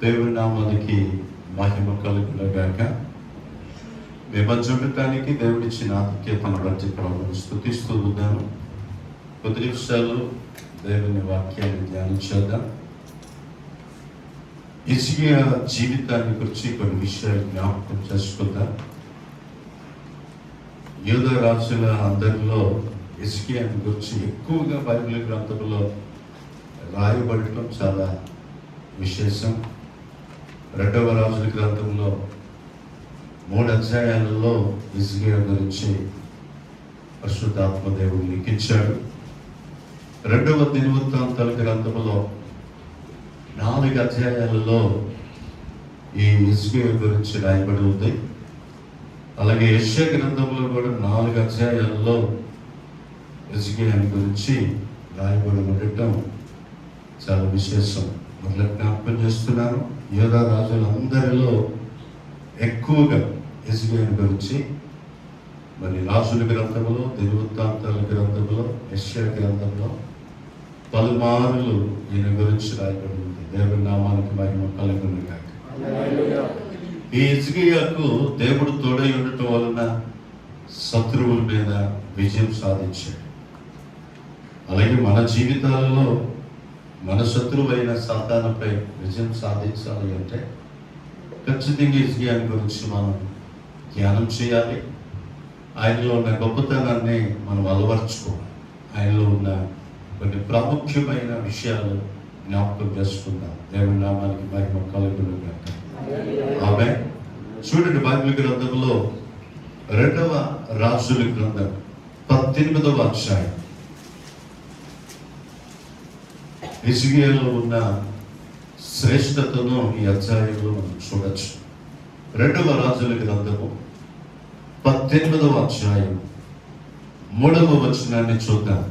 దేవుని నామానికి మహిమ కలుగునగాక. మేము చూడటానికి దేవుడిచ్చిన ఆధిక్యతను బట్టి ప్రభువును స్తుతిస్తూ ఉన్నాను. కొద్ది నిమిషాలు దేవుని వాక్యాన్ని ధ్యానించేద్దాం. హిజ్కియా జీవితాన్ని గురించి కొన్ని విషయాలు జ్ఞాపకం చేసుకుందాం. యూదా రాజుల అందరిలో హిజ్కియాని గురించి ఎక్కువగా బైబిల్ గ్రంథంలో రాయబడటం చాలా విశేషం. 2వ రాజుల గ్రంథంలో 3 అధ్యాయాలలో హిజ్కియా గురించి పరిశుద్ధాత్మ దేవుడు లిఖించాడు. 2వ దినవృత్తాంతాల గ్రంథంలో 4 అధ్యాయాలలో ఈ హిజ్కియా గురించి రాయబడి ఉంది. అలాగే యెషయా గ్రంథంలో కూడా 4 అధ్యాయాలలో హిజ్కియా గురించి రాయబడి ఉండటం చాలా విశేషం. మొదలు జ్ఞాపకం చేస్తున్నాను, యూదా రాజులందరిలో ఎక్కువగా హిజ్కియా గురించి మరి రాజుల గ్రంథంలో, దినవృత్తాంతాల గ్రంథంలో, యెషయా గ్రంథంలో పలుమార్లు ఈయన గురించి రాయబడి ఉంది. దేవుని నామానికి మహిమ కలుగును గాక. ఈ హిజ్కియాకు దేవుడు తోడై ఉండటం వలన శత్రువుల మీద విజయం సాధించాడు. అలాగే మన జీవితాలలో మన శత్రువైన సాతానుపై విజయం సాధించాలి అంటే ఖచ్చితంగా హిజ్కియా గురించి మనం ధ్యానం చేయాలి. ఆయనలో ఉన్న గొప్పతనాన్ని మనం అలవర్చుకోవాలి. ఆయనలో ఉన్న కొన్ని ప్రాముఖ్యమైన విషయాలు జ్ఞాపకం చేసుకుందాం. దేవుని నామానికి మహిమ కలుగును గాక. ఆమేన్. చూడండి, బైబిల్ గ్రంథంలో 2వ రాజుల గ్రంథం 18వ అధ్యాయం హిజ్కియాలో ఉన్న శ్రేష్టతను ఈ అధ్యాయంలో మనం చూడొచ్చు. 2వ రాజుల గ్రంథము 18వ అధ్యాయం 3వ వచనాన్ని చూద్దాం.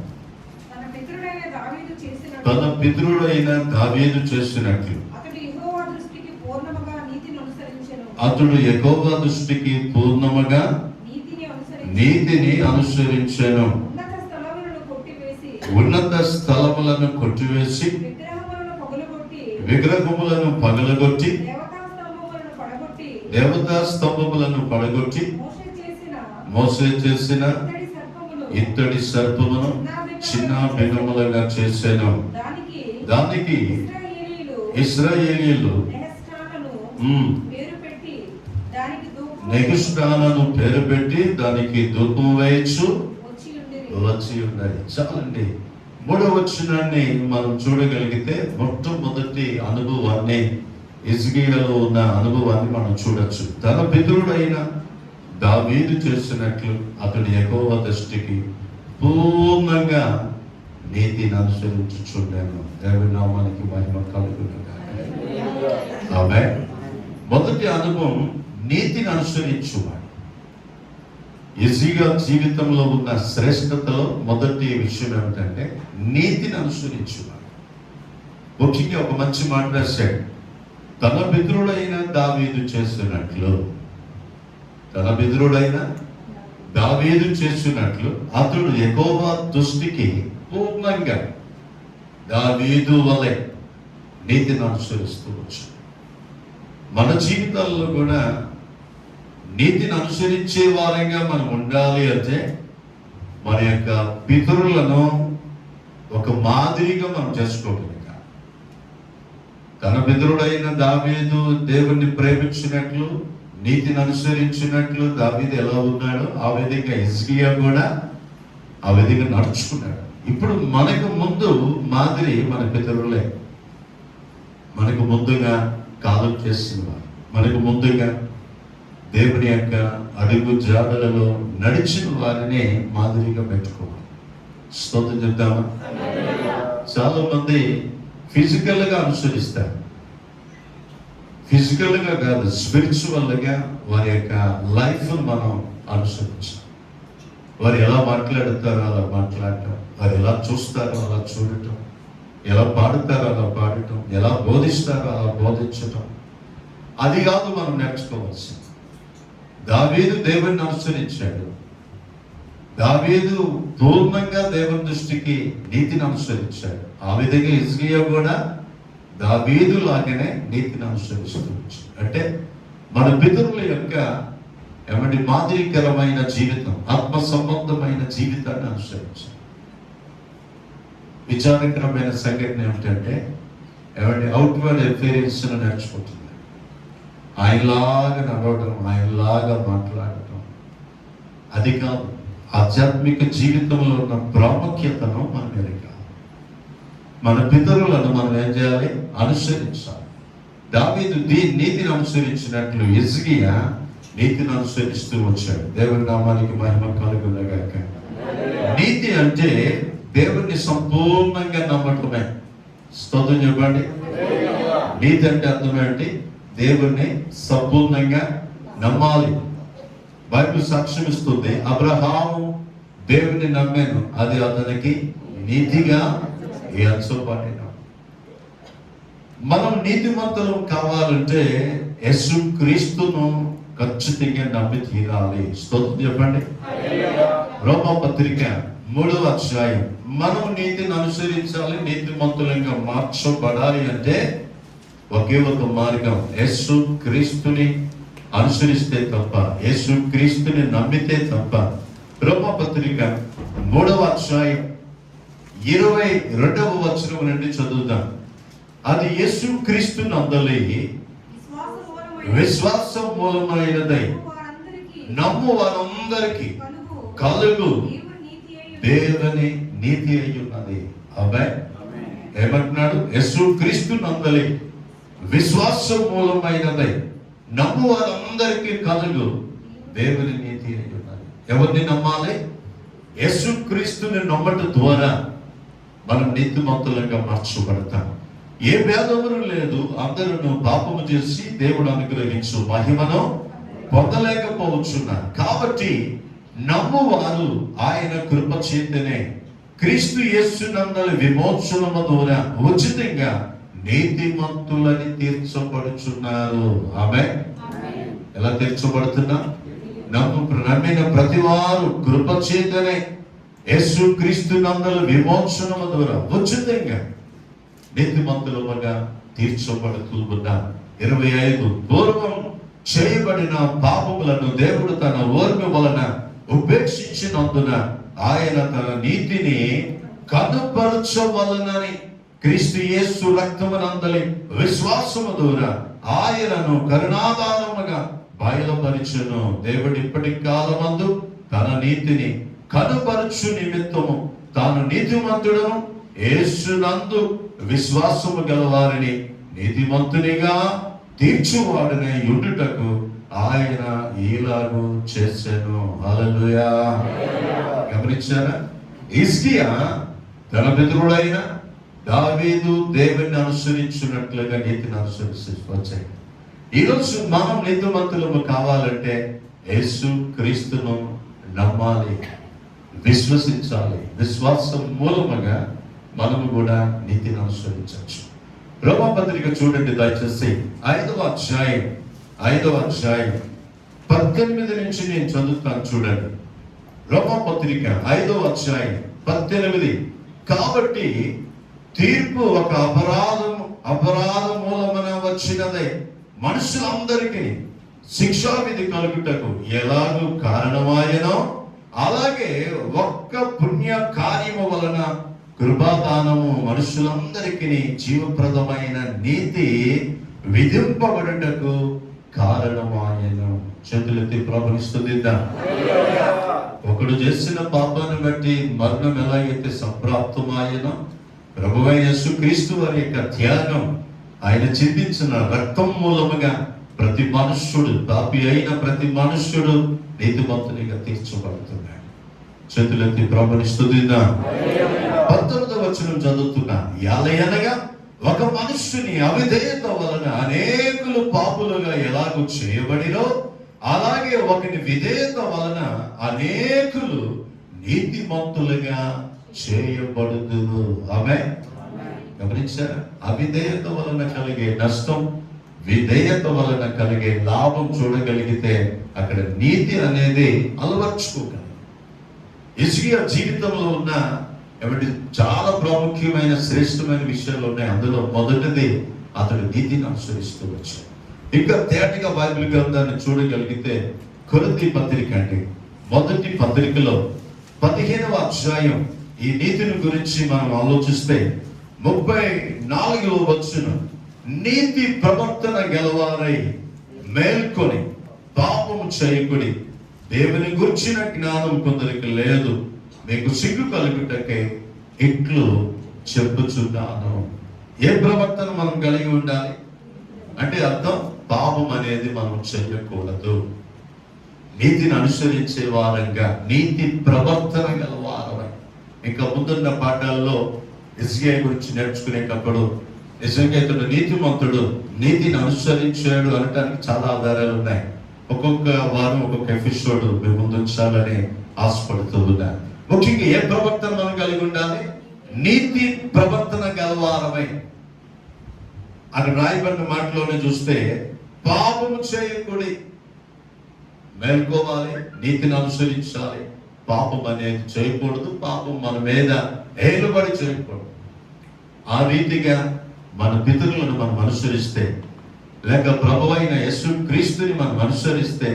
తన పితరుడైన దావీదు చేసినట్లు అతడు యెహోవా దృష్టికి పూర్ణముగా నీతిని అనుసరించెను. ఉన్నత స్థలములను కొట్టివేసి విగ్రహములను పగలగొట్టి దేవతా స్తంభములను పడగొట్టి మోసే చేసిన ఇత్తడి సర్పమును చిన్న భిన్నములుగా చేశాను. దానికి ఇశ్రాయేలీయులు నెహుష్టాను పేరు పెట్టి దానికి ధూపం వేయచ్చు వచ్చి ఉన్నాయి. చాలండి. 3వ వచనాన్ని మనం చూడగలిగితే మొట్టమొదటి అనుభవాన్ని, హిజ్కియాలో ఉన్న అనుభవాన్ని మనం చూడొచ్చు. తన పితరుడైన దావీదు చేసినట్లు అతడు యెహోవా దృష్టికి పూర్ణంగా నీతిని అనుసరించుచుండాను. దేవుని నామానికి మహిమ కలుగును గాక. ఆమేన్. మొదటి అనుభవం నీతిని అనుసరించువాడు. హిజ్కియా జీవితంలో ఉన్న శ్రేష్టతలో మొదటి విషయం ఏమిటంటే నీతిని అనుసరించువాడు. ముఖ్యంగా ఒక మంచి మాట రాశాడు. తన పితరుడైన దావీదు చేసినట్లు, తన పితరుడైన దావీదు చేసినట్లు అతడు యెహోవా దృష్టికి పూర్ణంగా దావీదు వలె నీతిని అనుసరిస్తూ వచ్చు. మన జీవితాల్లో కూడా నీతిని అనుసరించే వారంగా మనం ఉండాలి అంటే మన యొక్క పితరులను ఒక మాదిరిగా మనం చేసుకోగలిగాం. తన పితరుడైన దావీదు దేవుణ్ణి ప్రేమించినట్లు, నీతిని అనుసరించినట్లు దావీదు ఎలా ఉన్నాడో ఆ విధంగా హిజ్కియా కూడా ఆ విధంగా నడుచుకున్నాడు. ఇప్పుడు మనకు ముందు మాదిరి మన పితరులే. మనకు ముందుగా కాలం చేసిన వారు, మనకు ముందుగా దేవుని యొక్క అడుగు జాడలలో నడిచిన వారిని మాదిరిగా పెట్టుకోవాలి. స్తోత్రం చెప్తామా? చాలా మంది ఫిజికల్గా అనుసరిస్తారు. ఫిజికల్గా కాదు, స్పిరిచువల్గా వారి యొక్క లైఫ్ మనం అనుసరించాలి. వారు ఎలా మాట్లాడతారో అలా మాట్లాడటం, వారు ఎలా చూస్తారో అలా చూడటం, ఎలా పాడుతారో అలా పాడటం, ఎలా బోధిస్తారో అలా బోధించటం, అది కాదు మనం నేర్చుకోవాల్సింది. దావీదు దేవుణ్ణి అనుసరించాడు. దావీదు పూర్ణంగా దేవుని దృష్టికి నీతిని అనుసరించాడు. ఆ విధంగా హిజ్కియా కూడా దావీదు లాగానే నీతిని అనుసరిస్తూ వచ్చాడు. అంటే మన పితరుల యొక్క మాదిరికరమైన జీవితం, ఆత్మ సంబంధమైన జీవితాన్ని అనుసరించాలి. విచారకరమైన సంఘటన ఏమిటంటే అవుట్వర్డ్ అపియరెన్స్ నేర్చుకుంటుంది. ఆయనలాగా నడవడం, ఆయనలాగా మాట్లాడటం, అది కాదు. ఆధ్యాత్మిక జీవితంలో ఉన్న ప్రాముఖ్యతను మనం ఎరగాలి. మన పితరులను మనం ఏం చేయాలి? అనుసరించాలి. దావీదు నీతిని అనుసరించినట్లు హిజ్కియా నీతిని అనుసరిస్తూ వచ్చాడు. దేవుని నామానికి మహిమ కలుగునగాక. నీతి అంటే దేవుణ్ణి సంపూర్ణంగా నమ్మటమే. స్తోత్రం చెప్పండి. నీతి అంటే అర్థమేంటి? దేవుణ్ణి సంపూర్ణంగా నమ్మాలి. బైబిల్ సాక్ష్యం ఇస్తుంది, అబ్రహాము దేవుని నమ్మాను, అది అతనికి నీతిగా ఎంచబడిన. మనం నీతిమంతులు కావాలంటే యేసు క్రీస్తును ఖచ్చితంగా నమ్మి తీరాలి. స్తోత్రం చెప్పండి. రోమపత్రిక 3వ అధ్యాయం. మనం నీతిని అనుసరించాలి, నీతిమంతులంగా మార్చబడాలి అంటే ఒకే ఒక మార్గం, యేసు క్రీస్తుని అనుసరిస్తే తప్ప, యేసు క్రీస్తుని నమ్మితే తప్ప. రోమపత్రిక 3వ అధ్యాయం 22వ వచనం నుండి చదువుదాం. అది యేసు క్రీస్తు నందలి విశ్వాసం మూలమైనదై నమ్ము వారందరికీ కలుగు దేవుని నీతి అయి ఉన్నది. అబ్బాయి ఏమంటున్నాడు? యేసు క్రీస్తు నందలి విశ్వాసం మూలమైనదై నమ్ము వారందరికీ కలుగు దేవుని నీతి అయి ఉన్నది. ఎవరిని నమ్మాలి? యేసు క్రీస్తుని నమ్మటం ద్వారా మనం నీతిమంతులంగా మార్చబడతాం. ఏ భేదమును లేదు, అందరూ పాపము చేసి దేవుడు అనుగ్రహించు మహిమను పొందలేకపోవచ్చున్నారు. కాబట్టి నమ్మువారు ఆయన కృప చేతనే క్రీస్తు యేసు నందలి విమోచనము ద్వారా ఉచితంగా నీతిమంతులని తీర్చబడుచున్నారు. ఆమేన్. ఎలా తీర్చబడుతున్నా? నమ్మిన ప్రతి వారు కృప చేతనే యేసు క్రీస్తు నందలి విమోచనము ద్వారా ఉచితంగా నీతిమంతులుగా తీర్చబడుతూ ఉన్నారు. 25 పూర్వం చేయబడిన పాపములను దేవుడు తన ఓర్మి వలన ఉపేక్షించినందున ఆయన తన నీతిని కనుపరచవలనని క్రీస్తు యేసు రక్తమునందలి విశ్వాసము ద్వారా ఆయనను కరుణాధారముగా బయలుపరిచెను. దేవుడు ఇప్పటి కాలమందు తన నీతిని కనుపరచు నిమిత్తము తాను నీతిమంతుడను యేసునందు విశ్వాసము గలవారిని నీతిమంతునిగా తీర్చువాడనే యుండుటకు ఆయన ఈలాగు చేసెను. హల్లెలూయా. గమనించారా? హిజ్కియా తన పితరుడైన దావీదు దేవుని అనుసరించినట్లుగా నీతిని అనుసరిస్తూ వచ్చాయి. ఈరోజు మనం నీతిమంతులము కావాలంటే యేసు క్రీస్తును నమ్మాలి, విశ్వసించాలి. విశ్వాసం మూలముగా మనము కూడా నీతిని అనుసరించవచ్చు. రోమపత్రిక చూడండి దయచేసి 5వ అధ్యాయం 18 నుంచి నేను చదువుతాను. చూడండి. రోమపత్రిక 5వ అధ్యాయం 18. కాబట్టి తీర్పు ఒక అపరాధ మూలమున వచ్చినదే మనుషులందరికీ శిక్షావిధి కలుగుటకు ఎలాగూ కారణమాయనో అలాగే ఒక్క పుణ్య కార్యము వలన కృపాదానము మనుషులందరికీ జీవప్రదమైన నీతి విధింపబడుటకు కారణమాయను. చేతులెత్తి ప్రభుని స్తుతిద్దాం. ఒకడు చేసిన పాపాన్ని బట్టి మరణం ఎలాగైతే సంప్రాప్తమాయనో ప్రభువైన యేసుక్రీస్తు వారి యొక్క త్యాగం, ఆయన చిందించిన రక్తం మూలముగా ప్రతి మనుష్యుడు, పాపి అయిన ప్రతి మనుష్యుడు నీతిమంతునిగా తీర్చబడుతున్నాడు. చేతులెత్తి ప్రభుని స్తుతిద్దాం. 19వ వచనం చదువుతున్నా. యాలయనగా ఒక మనుష్యుని అవిధేయత వలన అనేకులు పాపులుగా ఎలాగూ చేయబడినో అలాగే ఒకని విధేయత వలన అనేకులు నీతిమంతులుగా చేయబడుదురు. ఆమేన్. గమనించారా? అవిధేయత వలన కలిగే నష్టం, విధేయత వలన కలిగే లాభం చూడగలిగితే అక్కడ నీతి అనేది అలవర్చుకోగలరు. హిజ్కియా జీవితంలో ఉన్న ఏమంటే చాలా ప్రాముఖ్యమైన శ్రేష్టమైన విషయాలు ఉన్నాయి. అందులో మొదటిది అతడు నీతిని అనుసరిస్తూ వచ్చాడు. ఇంకా తేటగా బైబిల్ గ్రంథాన్ని చూడగలిగితే కొరింథీ పత్రిక అండి, మొదటి పత్రికలో 15వ అధ్యాయం ఈ నీతిని గురించి మనం ఆలోచిస్తే 34వ వచనం, నీతి ప్రవర్తన గలవారై మేల్కొని పాపము చేయకుడి, దేవుని గుర్చిన జ్ఞానం కొందరికి లేదు, మీకు సిగ్గు కలుగుటకై ఇట్లు చెప్పుచున్నాను. ఏ ప్రవర్తన మనం కలిగి ఉండాలి అంటే అర్థం, పాపం అనేది మనం చేయకూడదు. నీతిని అనుసరించే వారంగా, నీతి ప్రవర్తన గల వారమై. ఇంకా ముందున్న పాఠాల్లో హిజ్కియా గురించి నేర్చుకునేటప్పుడు నిజంగా ఇతడు నీతిమంతుడు, నీతిని అనుసరించాడు అనటానికి చాలా ఆధారాలు ఉన్నాయి. ఒక్కొక్క వారం ఒక్కొక్క ఎపిసోడ్ మీ ముందు ఉంచాలని ఆశపడుతూ ఉన్నాను. ముఖ్యంగా ఏ ప్రవర్తన మనం కలిగి ఉండాలి? నీతి ప్రవర్తన గలవారమై. అది రాయబడిన మాటలోనే చూస్తే పాపము చేయకూడి మేల్కోవాలి, నీతిని అనుసరించాలి, పాపం అనేది చేయకూడదు, పాపం మన మీద ఏలుబడి చేయకూడదు. ఆ రీతిగా మన పితరులను మనం అనుసరిస్తే, లేక ప్రభువైన యేసుక్రీస్తుని మనం అనుసరిస్తే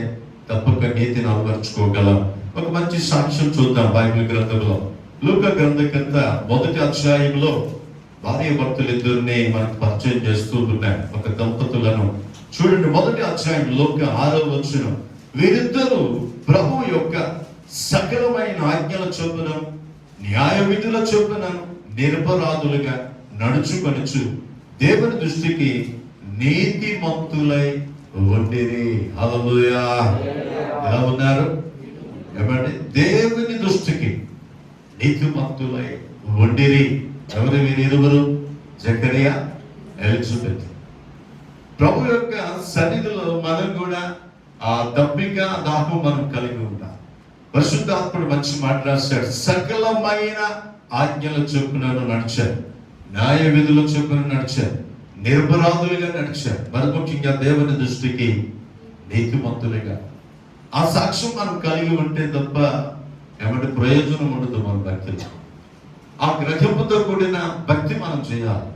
తప్పక నీతిని అలవర్చుకోగలం. ఒక మంచి సాక్ష్యం చూద్దాం బైబిల్ గ్రంథంలో. లూకా గ్రంథకర్త 1వ అధ్యాయంలో భార్య భర్తలు ఇద్దరిని మనకు పరిచయం చేస్తూ ఉన్నాయి. ఒక దంపతులను చూడండి. 1వ అధ్యాయం లూకా 6వ వచనం, వీరిద్దరూ ప్రభు యొక్క సకలమైన ఆజ్ఞల చొప్పున న్యాయ విధుల చొప్పున నిరపరాధులుగా నడుచుకొనుచు దేవుని దృష్టికి నీతిమంతులై ఉండిరి. హల్లెలూయా. ఎలా ఉన్నారు? ఏమంటే దేవుని దృష్టికి నీతిమంతులై ఉండిరి. ఎవరు వీరిరువురు? జకరియా, ఎలిజబెత్. ప్రభు యొక్క సన్నిధిలో మనం కూడా ఆ దప్పిక దాహం మనం కలిగి ఉంటాం. పరిశుద్ధాత్ముడు మంచి మాట రాశాడు, సకలమైన ఆజ్ఞల చొప్పున నడిచారు, న్యాయ విధుల చొప్పున నడిచారు, నిరపరాధులుగా నడిచారు. మరి ముఖ్యంగా దేవుని దృష్టికి నీతిమంతులుగా. ఆ సాక్ష్యం మనం కలిగి ఉంటే తప్ప ఏమంటే ప్రయోజనం ఉండదు మన భక్తిలో. ఆ గ్రహింపుతో కూడిన భక్తి మనం చేయాలి.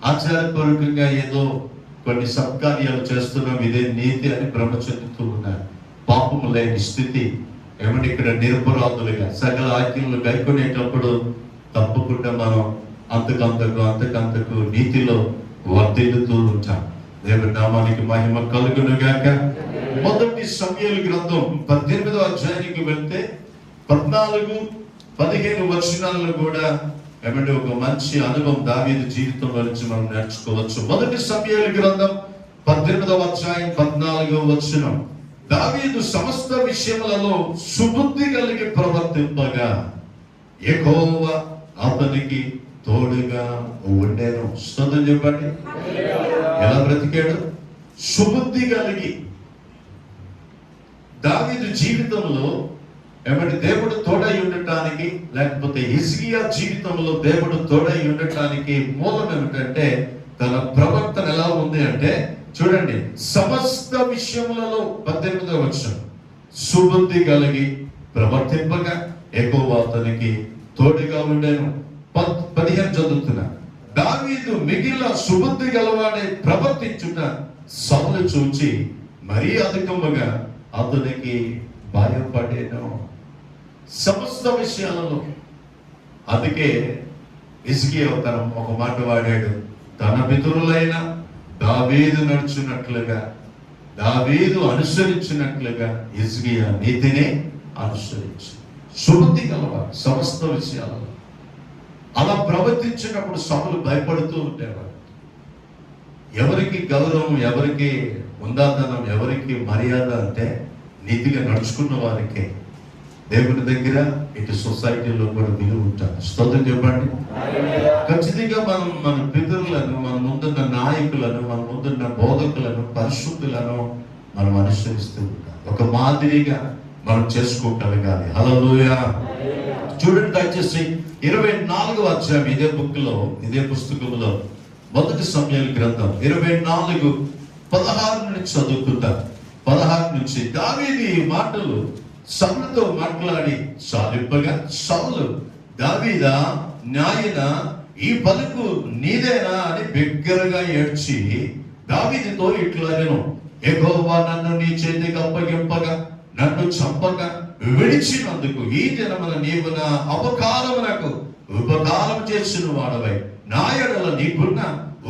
ఆచారపూర్వకంగా ఏదో కొన్ని సత్కార్యాలు చేస్తున్నాం, ఇదే నీతి అని భ్రమ చెందుతూ ఉన్నారు. పాపము లేని స్థితి. ఏమంటే ఇక్కడ నిరపరాధులుగా సకల ఆజ్ఞలు గైకొనేటప్పుడు తప్పకుండా మనం అంతకంతకు నీతిలో వర్ధిల్లుతూ ఉంటాం. దేవుని నామానికి మహిమ కలుగును గాక. మొదటి సమూయేలు గ్రంథం 18వ అధ్యాయానికి వెళ్తే 14, 15 వచనాలను కూడా ఏమంటే ఒక మంచి అనుభవం దావీదు జీవితంలో నుంచి మనం నేర్చుకోవచ్చు. మొదటి సమూయేలు గ్రంథం 18వ అధ్యాయం 14వ వచనం, దావీదు సమస్త విషయములలో సుబుద్ధి కలిగి ప్రవర్తింపగా యెహోవా అతనికి తోడుగా ఉండెను. స్తోత్రం చెప్పండి. ఎలా బ్రతికాడు? సుబుద్ధి కలిగి. దావీదు జీవితంలో ఏమంటే దేవుడు తోడై ఉండటానికి, లేకపోతే హిజ్కియా జీవితంలో దేవుడు తోడై ఉండటానికి మూలం ఏమిటంటే తన ప్రవర్తన ఎలా ఉంది అంటే చూడండి, సమస్త విషయములలో 18వ వచనం, సుబుద్ధి కలిగి ప్రవర్తింపగా యెహోవా అతనికి తోడుగా ఉండెను. 15 చదువుతున్నా, దావీదు మిగిలిన సుబుద్ధి గలవాడే ప్రవర్తించుట సౌలు చూచి మరీ అధికముగా అతనికి భయపడేను. సమస్త విషయాలలో. అందుకే హిజ్కియా ఒక మాట వాడాడు, తన పితరులైన దావీదు నడుచున్నట్లుగా, దావీదు అనుసరించినట్లుగా హిజ్కియా నీతిని అనుసరించి సుబుద్ధి గలవాడు సమస్త విషయాలలో. అలా ప్రవర్తించినప్పుడు సభలు భయపడుతూ ఉండేవాడు. ఎవరికి గౌరవం, ఎవరికి ఉందాతనం, ఎవరికి మర్యాద అంటే నీతిగా నడుచుకున్న వారికే దేవుని దగ్గర, ఇటు సొసైటీలో కూడా విలువ ఉంటారు. స్తోత్రం చెప్పండి. ఖచ్చితంగా మనం మన పితరులను, మన ముందున్న నాయకులను, మన ముందున్న బోధకులను, పరిశుద్ధులను మనం అనుసరిస్తూ ఉంటాం. ఒక మాదిరిగా మనం చేసుకోగలగాలి. హల్లెలూయా. చూడండి దయచేసి 24వ అధ్యాయం ఇదే బుక్ లో, ఇదే పుస్తకంలో, మొదటి సమూయేలు గ్రంథం 24:16 నుంచి చదువుకుంటారు. 16 నుంచి దావీదు ఈ మాటలు సౌలుతో మాట్లాడి సాలింపగా, సౌలు దావీదా, నాయన ఈ పలుకు నీదేనా అని బిగ్గరగా ఏడ్చి దావీదుతో ఇట్లా నేను, యెహోవా నన్ను నీ చేతికి అప్పగింపగా నన్ను చంపక విడిచినందుకు ఈ దినమున నీవు నా అపకారమునకు ఉపకారం చేసిన వాడవై నా ఎడల నీకున్న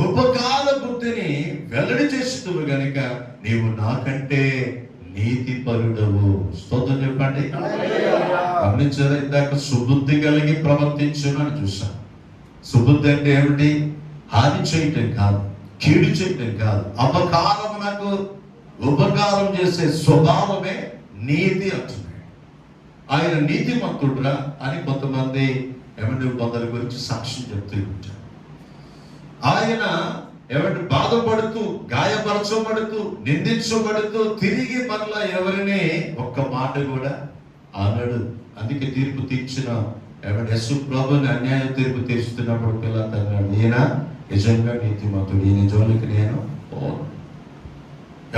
ఉపకార బుద్ధిని వెల్లడి చేస్తువు గనుక నీవు నాకంటే నీతి పరుడవు. స్తోత్రం చెప్పండి. గమనించారా? ఇందాక సుబుద్ధి కలిగి ప్రవర్తించును అని చూసాం. సుబుద్ధి అంటే ఏమిటి? హాని చేయటం కాదు, కీడు చేయటం కాదు, అపకారమునకు ఉపకారం చేసే స్వభావమే నీతి అంటున్నాడు. ఆయన నీతిమంతుడురా అని కొంతమంది కొందరి గురించి సాక్ష్యం చెప్తూ ఉంటారు. ఆయన బాధపడుతూ, గాయపరచబడుతూ, నిందించబడుతూ తిరిగి మరలా ఎవరిని ఒక్క మాట కూడా అనడు. అందుకే తీర్పు తీర్చిన యేసు ప్రభుని అన్యాయ తీర్పు తీర్చుతున్నప్పుడు పిల్లలు అన్నాడు, ఈయన నిజంగా నీతిమంతుడు, ఈయన జోలికి నేను పోను.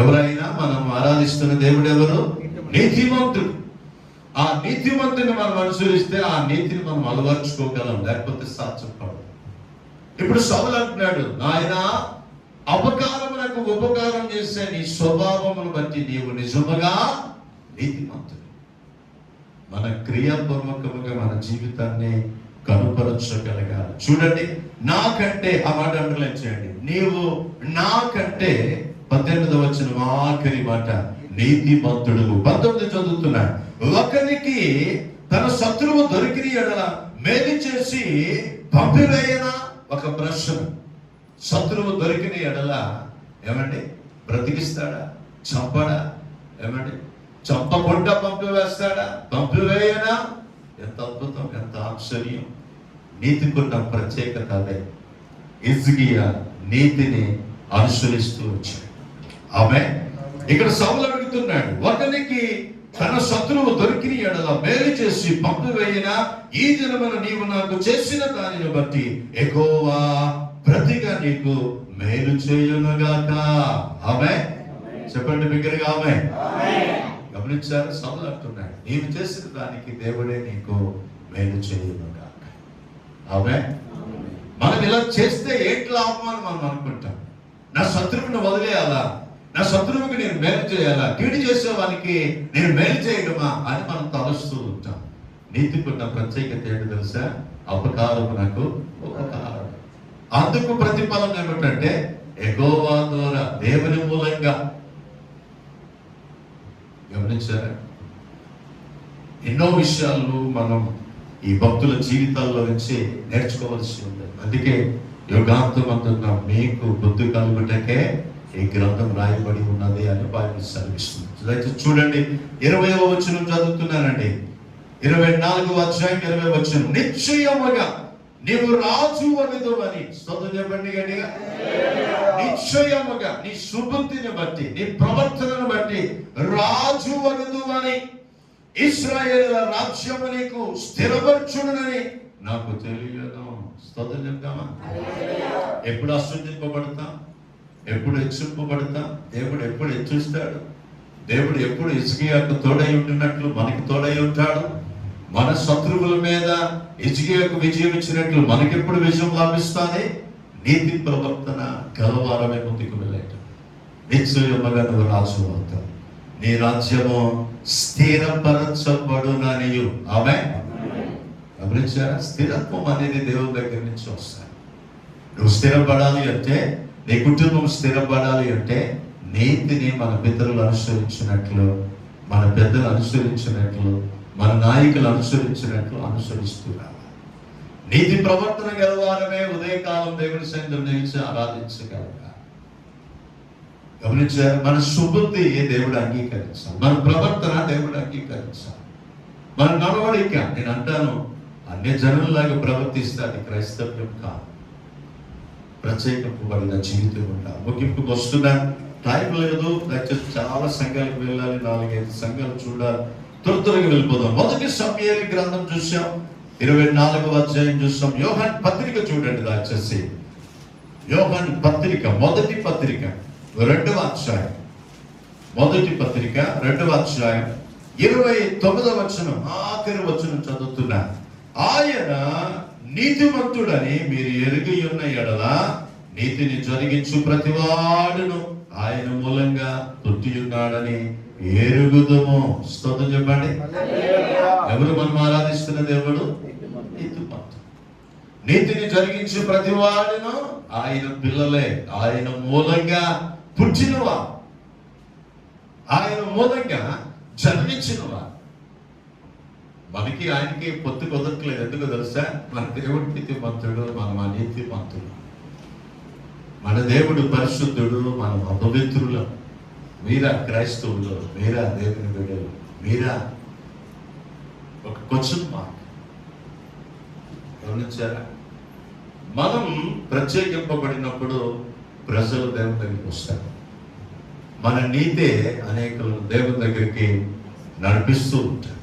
ఎవరైనా మనం ఆరాధిస్తున్న దేవుడు ఎవరు? నీతిమంతుడు. ఆ నీతిమంతుని మనం అనుసరిస్తే ఆ నీతిని మనం అలవర్చుకోగలం, లేకపోతే సాధ్యపడదు. ఇప్పుడు సౌలు అంటున్నాడు, నాయన అపకారమునకు ఉపకారం చేసే నీ స్వభావమును బట్టి నీవు నిజముగా నీతిమంతుడు. మన క్రియాపూర్వకముగా మన జీవితాన్ని కనుపరచగలగాలి. చూడండి, నాకంటే, ఆ మాట అండర్లైన్ చేయండి, నీవు నాకంటే 18వ వచనం ఆఖరి మాట, నీతిమంతుడు. 19 చదువుతున్నా, ఒకరికి తన శత్రువు దొరికిన ఎడల మేలు చేసి పంపివేయనా? ఒక ప్రశ్న. శత్రువు దొరికిన ఎడల బ్రతికిస్తాడా? చంపడా? చంపకుండా పంపివేస్తాడా? పంపివేయనా? ఎంత అద్భుతం, ఎంత ఆశ్చర్యం. నీతికున్న ప్రత్యేకత అదే. హిజ్కియా నీతిని అనుసరిస్తూ వచ్చాడు. ఆమె ఇక్కడ సౌలు అడుగుతున్నాడు, ఒకరికి తన శత్రువు దొరికిన ఎడల మేలు చేసి పంపివేయనా? ఈ దినమున నీవు నాకు చేసిన దానిని బట్టి యెహోవా ప్రతిగా నీకు మేలు చేయునుగాక. ఆమె చెప్పండి బిగ్గరగా, ఆమె. గమనించారు? సౌలు అంటున్నాడు, నీవు చేసిన దానికి దేవుడే నీకు మేలు చేయునుగాక. ఆమె. మనం ఇలా చేస్తే ఏంటి లాభం అని మనం అనుకుంటాం. నా శత్రువుని వదిలేయాలా? నా శత్రువుకి నేను మేలు చేయాలా? కీడు చేసేవానికి నేను మేలు చేయడమా అని మనం తలుస్తూ ఉంటాం. నీతికున్న ప్రత్యేకత ఏంటి తెలుసా? అపకారమునకు ఉపకారం. అందుకు ప్రతిఫలం ఏమిటంటే యెహోవా ద్వారా, దేవుని మూలంగా. గమనించారా? ఎన్నో విషయాలు మనం ఈ భక్తుల జీవితాల్లో నుంచి నేర్చుకోవాల్సి ఉంది. అందుకే యుగాంతమంతున్న మీకు బుద్ధి కలుగుటకే ఈ గ్రంథం రాయబడి ఉన్నది అని బైబిల్ సెలవిస్తుంది. దయచేసి చూడండి, 20వ వచనం చదువుతున్నానండి. 24వ అధ్యాయం 20వ వచనం, నిశ్చయముగా నీవు రాజు వగదువని. స్తోత్రం చెప్పండి గట్టిగా. నిశ్చయముగా నీ సుబుద్ధిని బట్టి, నీ ప్రవర్తనను బట్టి రాజు వగదువని, ఇశ్రాయేలు రాజ్యము నీకు స్థిరపరచునని నాకు తెలియదు. స్తోత్రం చెప్తామా? ఎప్పుడు ఆశ్రయింపబడతాం? ఎప్పుడు హెచ్చింపబడతాం? దేవుడు ఎప్పుడు హెచ్చిస్తాడు? దేవుడు ఎప్పుడు హిజ్కియాకు తోడై ఉంటున్నట్లు మనకి తోడై ఉంటాడు. మన శత్రువుల మీద హిజ్కియాకు విజయం ఇచ్చినట్లు మనకెప్పుడు విజయం లభిస్తుంది? నీతి ప్రవర్తన గలవారమే ముందుకు వెళ్ళేట. నిశ్చయముగా నువ్వు రాజు అవుతావు, నీ రాజ్యము స్థిరపరచబడుననియు. ఆమె. గమనించారా? స్థిరత్వం అనేది దేవుని దగ్గర నుంచి వస్తాయి. నువ్వు స్థిరపడాలి అంటే, నీ కుటుంబం స్థిరపడాలి అంటే నీతిని మన పితరులు అనుసరించినట్లు, మన పెద్దలు అనుసరించినట్లు, మన నాయకులు అనుసరించినట్లు అనుసరిస్తూ రావాలి. నీతి ప్రవర్తన గలవారమే ఉదయకాలం దేవుని సన్నిధిలో నిలిచి ఆరాధించగలగాలి. గమనించారు? మన సుబుద్ధి దేవుడు అంగీకరించాలి, మన ప్రవర్తన దేవుడు అంగీకరించాలి, మన నడవడిక. నేను అంటాను, అన్య జనుల్లాగా ప్రవర్తిస్తే అది క్రైస్తవ్యం కాదు. ప్రత్యేకింపబడిన జీవితం ఉండాలి. ముగింపుకు వస్తున్నా, టైం లేదు. దయచేసి చాలా సంఘాలకు వెళ్ళాలి, 4-5 సంఘాలు చూడాలి. త్వరగా వెళ్ళిపోదాం. 1 సమూయేలు గ్రంథం చూసాం, 24వ అధ్యాయం చూసాం. యోహాను పత్రిక చూడండి దయచేసి. యోహాను పత్రిక, మొదటి పత్రిక 2వ అధ్యాయం, మొదటి పత్రిక 2వ అధ్యాయం 29వ వచనం, ఆఖరి వచనం చదువుతున్నా. ఆయన నీతిమంతుడని మీరు ఎరిగి ఉన్న ఎడల నీతిని జరిగించు ప్రతివాడును ఆయన మూలంగా పుట్టి ఉన్నాడని ఎరుగుదము. స్తోత్రం చెప్పండి. ఎవరు మనం ఆరాధిస్తున్న దేవుడు? నీతిమంతుడు. నీతిని జరిగించు ప్రతివాడును ఆయన పిల్లలే, ఆయన మూలంగా పుట్టినవా, ఆయన మూలంగా జన్మించినవా. మనకి ఆయనకి పొత్తు కుదరట్లేదు. ఎందుకు తెలుసా? మన దేవుడు నీతిమంతుడు, మనం అనీతిమంతుడు. మన దేవుడు పరిశుద్ధుడు, మనం అపవిత్రులం. మీరా క్రైస్తవులు, మీరా దేవుని బిడ్డలు, మీరా ఒక క్వశ్చన్ మార్క్ గమనించారా? మనం ప్రత్యేకింపబడినప్పుడు ప్రజలు దేవుని దగ్గరికి వస్తారు. మన నీతే అనేకులు దేవుని దగ్గరికి నడిపిస్తూ ఉంటారు.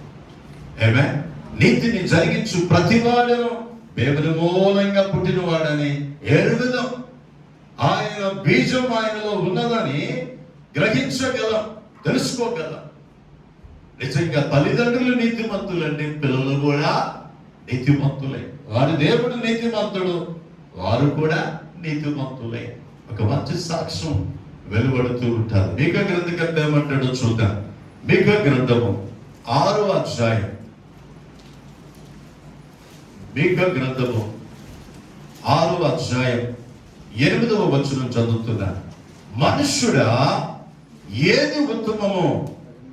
ఏమే నీతిని జరిగించు ప్రతివాడును దేవుని మూలంగా పుట్టినవాడని ఎరుగుదాం. ఆయన బీజం ఆయనలో ఉన్నదని గ్రహించగలం, తెలుసుకోగలం. నిజంగా తల్లిదండ్రులు నీతిమంతులండి, పిల్లలు కూడా నీతిమంతులే. వారి దేవుడు నీతిమంతుడు, వారు కూడా నీతిమంతులే. ఒక మంచి సాక్ష్యం వెలువడుతూ ఉంటారు. మీకా గ్రంథకర్త ఏమంటాడో చూద్దాం. మీకా గ్రంథము 6వ అధ్యాయం, మీకా గ్రంథము 6వ అధ్యాయం 8వ వచనం చదువుతున్నాను. మనుష్యుడా, ఏది ఉత్తమమో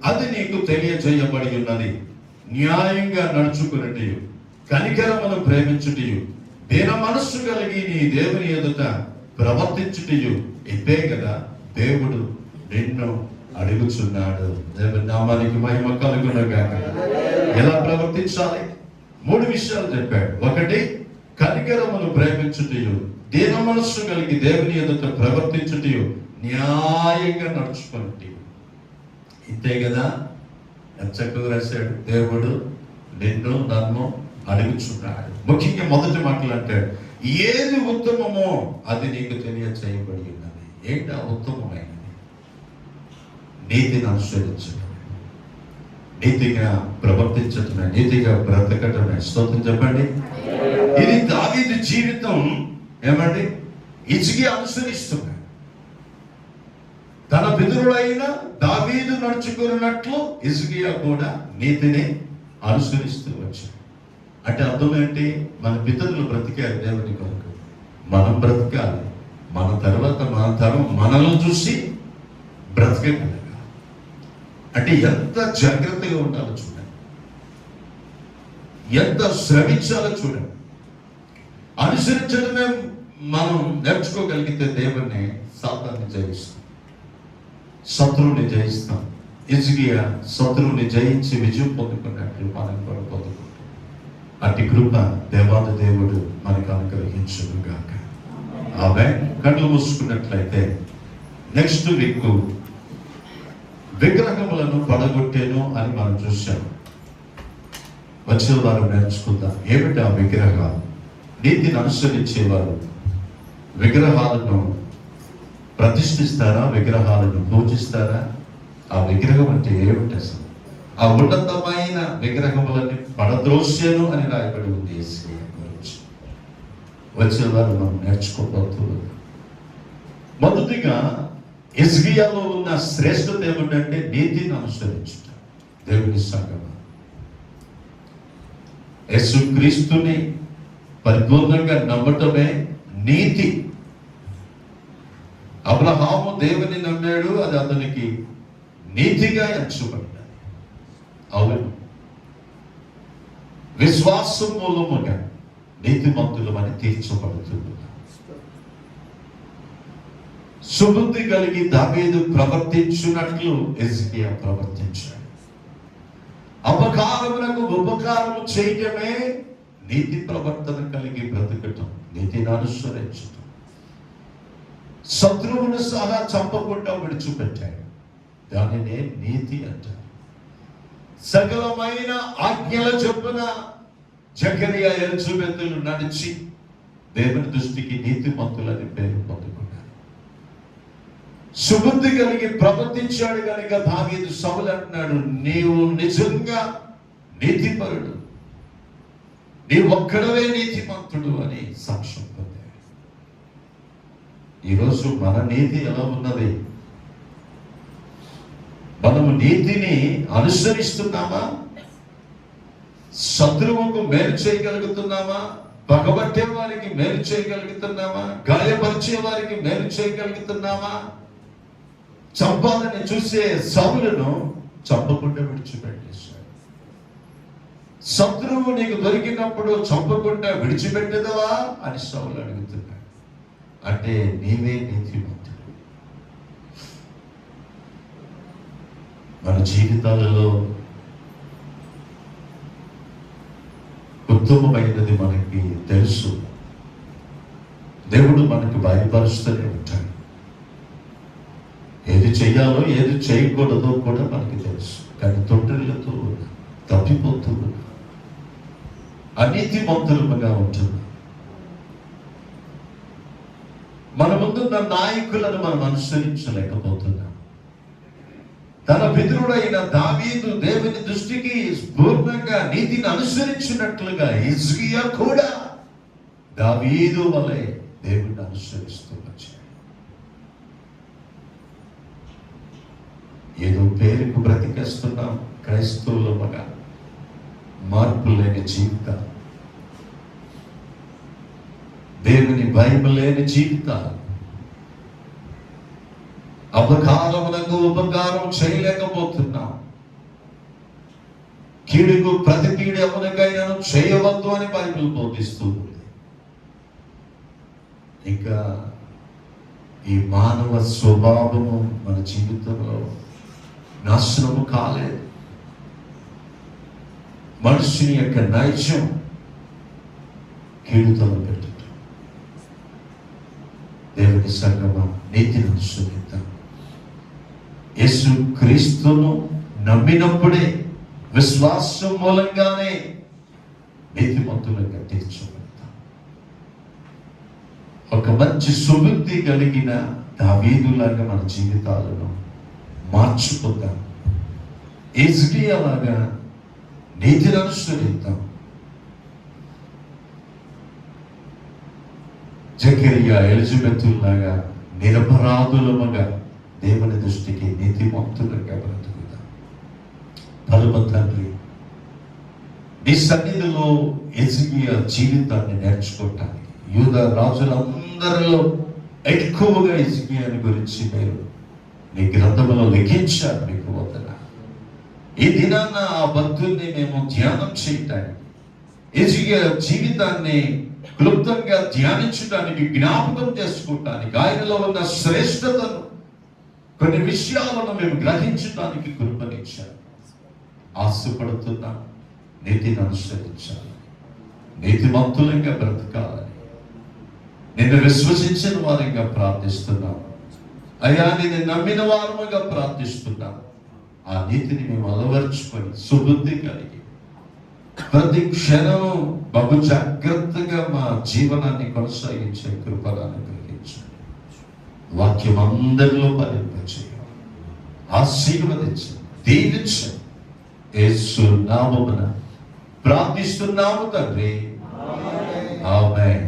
అది నీకు తెలియజేయబడి ఉన్నది. న్యాయంగా నడుచుకున్నటియు, కనికరమును ప్రేమించుటయు, దీన మనస్సు కలిగి నీ దేవుని ఎదుట ప్రవర్తించుటయు ఇదే కదా దేవుడు నిన్ను అడుగుచున్నాడు. దేవుని నామానికి మహిమ కలుగునుగాక. ఎలా ప్రవర్తించాలి? 3 విషయాలు చెప్పాడు. 1, కనికరమును ప్రేమించుటయు, దీన మనస్సు కలిగి దేవుని ఎదుట ప్రవర్తించుటయు, న్యాయంగా నడుచుకుంటే. ఇంతే కదా. ఎంత చక్కగా రాశాడు. దేవుడు నిన్ను నన్ను అడుగుచున్నాడు. ముఖ్యంగా మొదటి మాటలు అంటాడు, ఏది ఉత్తమమో అది నీకు తెలియచేయబడి ఉన్నది. ఏంటా ఉత్తమమైనది? నీతిని అనుసరించడం, నీతిగా ప్రవర్తించటమే, నీతిగా బ్రతకటమే. స్తోత్రం చెప్పండి. ఇది దావీదు జీవితం. ఏమండి? హిజ్కియా అనుసరిస్తున్నాడు. తన పితరుడైన దావీదు నడుచుకున్నట్లు హిజ్కియా కూడా నీతిని అనుసరిస్తూ వచ్చాడు. అంటే అర్థం ఏంటి? మన పితరులు బ్రతికారు దేవుని కొరకు, మనం బ్రతకాలి. మన తర్వాత మన తరం మనల్ని చూసి బ్రతకగలగాలి. అంటే ఎంత జాగ్రత్తగా ఉండాలో చూడండి, ఎంత శ్రమించాలో చూడండి. అనుసరించడమే మనం నేర్చుకోగలిగితే దేవుణ్ణి, సాతాన్ని జయిస్తాం, శత్రువుని జయిస్తాం. హిజ్కియా శత్రువుని జయించి విజయం పొందుకున్నట్లు మనం కూడా పొందుకుంటాం. అట్టి కృప దేవాది దేవుడు మనకు అనుగ్రహించును గాక. ఆమె కళ్ళు మూసుకున్నట్లయితే నెక్స్ట్ వీక్ విగ్రహములను పడగొట్టేను అని మనం చూసాం. వచ్చే వారు నేర్చుకుందాం. ఏమిటి ఆ విగ్రహాలు? నీతిని అనుసరించేవారు విగ్రహాలను ప్రతిష్ఠిస్తారా? విగ్రహాలను పూజిస్తారా? ఆ విగ్రహం అంటే ఏమిటి అసలు? ఆ ఉన్నతమైన విగ్రహములన్నీ పడద్రోష్యను అని రాయబడి ఉంది యేసయ్య గురించి. వచ్చేవారు మనం నేర్చుకోబోతున్నాం. మొదటిగా హిజ్కియాలో ఉన్న శ్రేష్టత ఏమిటంటే నీతిని అనుసరించుట. దేవుని సంగమా, యేసుక్రీస్తుని పరిపూర్ణంగా నమ్మటమే నీతి. అబ్రహాము దేవుని నమ్మాడు, అది అతనికి నీతిగా ఎంచబడ్డాడు. అవును, విశ్వాసం మూలముగా నీతిమంతులమని తీర్చబడుతుంది. సుబుద్ధి కలిగి దావీదు ప్రవర్తించున్నట్లు హిజ్కియా ప్రవర్తించాడు. అపకారములకు ఉపకారము చేయటమే నీతి ప్రవర్తన కలిగి బ్రతకటం, నీతిని అనుసరించటం. శత్రువును సహా చంపకుండా విడిచిపెట్టాడు, దానినే నీతి అంటారు. సకలమైన ఆజ్ఞల చొప్పున జకరియా ఎలిజబెతులు నడిచి దేవుని దృష్టికి నీతిమంతులని పేరు పొందుకున్నారు. సుబుద్ధి కలిగి ప్రవర్తించాడు కనుక దావీదు సౌలు అంటున్నాడు, నీవు నిజంగా నీతిపరుడు, నీ ఒక్కడవే నీతిమంతుడు అని సాక్ష్యం పొందాడు. ఈరోజు మన నీతి ఎలా ఉన్నది? మనము నీతిని అనుసరిస్తున్నామా? శత్రువుకు మేలు చేయగలుగుతున్నామా? పగబట్టే వారికి మేలు చేయగలుగుతున్నామా? గాయపరిచే వారికి మేలు చేయగలుగుతున్నామా? చంపాలని చూసే సౌలును చంపకుండా విడిచిపెట్టేశాడు. శత్రువు నీకు దొరికినప్పుడు చంపకుండా విడిచిపెట్టేదవా అని సౌలు అడుగుతున్నాడు. అంటే నీవే నీతిమంతుడు. మన జీవితాలలో ఉత్తమమైనది మనకి తెలుసు. దేవుడు మనకి బయలుపరుస్తూనే ఉంటాడు. ఏది చేయాలో ఏది చేయకూడదో కూడా మనకి తెలుసు. కానీ తొట్టిల్లతో తప్పిపోతూ అనీతిమంతులుగా ఉంటుంది. మన ముందున్న నాయకులను మనం అనుసరించలేకపోతున్నాం. తన పితరుడైన దావీదు దేవుని దృష్టికి పూర్ణంగా నీతిని అనుసరించినట్లుగా హిజ్కియా కూడా దావీదు వలె దేవుని అనుసరిస్తూ వచ్చాడు. ఏదో పేరుకు బ్రతికేస్తున్నాం క్రైస్తవులముగా. మార్పు లేని జీవితాలు, దేవుని భయం లేని జీవితాలు, అపకారములకు ఉపకారం చేయలేకపోతున్నాం. కీడుకు ప్రతి కీడు ఎవరికైనా చేయవద్దు అని బైబిల్ బోధిస్తుంది. ఇంకా ఈ మానవ స్వభావము మన జీవితంలో నాశనము కాలేదు. మనుషుని యొక్క నైజం కీడుతలు పెట్టడం. దేవుని సంగమం నీతిని అనుసరిద్దాం. యేసు క్రీస్తును నమ్మినప్పుడే, విశ్వాసం మూలంగానే నీతిమంతులుగా తీర్చబడతాం. ఒక మంచి సుబుద్ధి కలిగిన దావీదులాగా మన జీవితాలను మార్చుకుందాం. హిజ్కియా లాగా నీతిని అనుసరిద్దాం. జకరియా, ఎలిజబెత్ లాగా నిరపరాధులముగా దేవుని దృష్టికి నీతిమంతులుగా బ్రతుకుదాం. పరమ తండ్రి, నీ సన్నిధిలో హిజ్కియా జీవితాన్ని నేర్చుకోవటానికి యూదా రాజులందరిలో ఎక్కువగా హిజ్కియాని గురించి మీరు నీ గ్రంథంలో లిఖించారు. మీకు వందనాలు. ఈ దినాన్న ఆ భక్తుల్ని మేము ధ్యానం చేయటానికి, హిజ్కియా జీవితాన్ని క్లుప్తంగా ధ్యానించడానికి, జ్ఞాపకం చేసుకోవటానికి, ఆయనలో ఉన్న శ్రేష్టతను, కొన్ని విషయాలను మేము గ్రహించడానికి కృపనిచ్చారు. ఆశపడుతున్నాం నీతిని అనుసరించాలి, నీతిమంతులంగా బ్రతకాలని నిన్ను విశ్వసించిన వారంగా ప్రార్థిస్తున్నాం. అయ్యా, నిన్ను నమ్మిన వారముగా ప్రార్థిస్తున్నాం. ఆ నీతిని మేము అలవర్చుకొని సుబుద్ధి కలిగి ప్రతి క్షణము బహు జాగ్రత్తగా మా జీవనాన్ని కొనసాగించే కృపలను కలిగించండి. వాక్యం అందరిలో ఫలింపచేయండి, ఆశీర్వదించండి, దీవించండి. యేసు నామమున ప్రార్థిస్తున్నాము తండ్రి, ఆమేన్.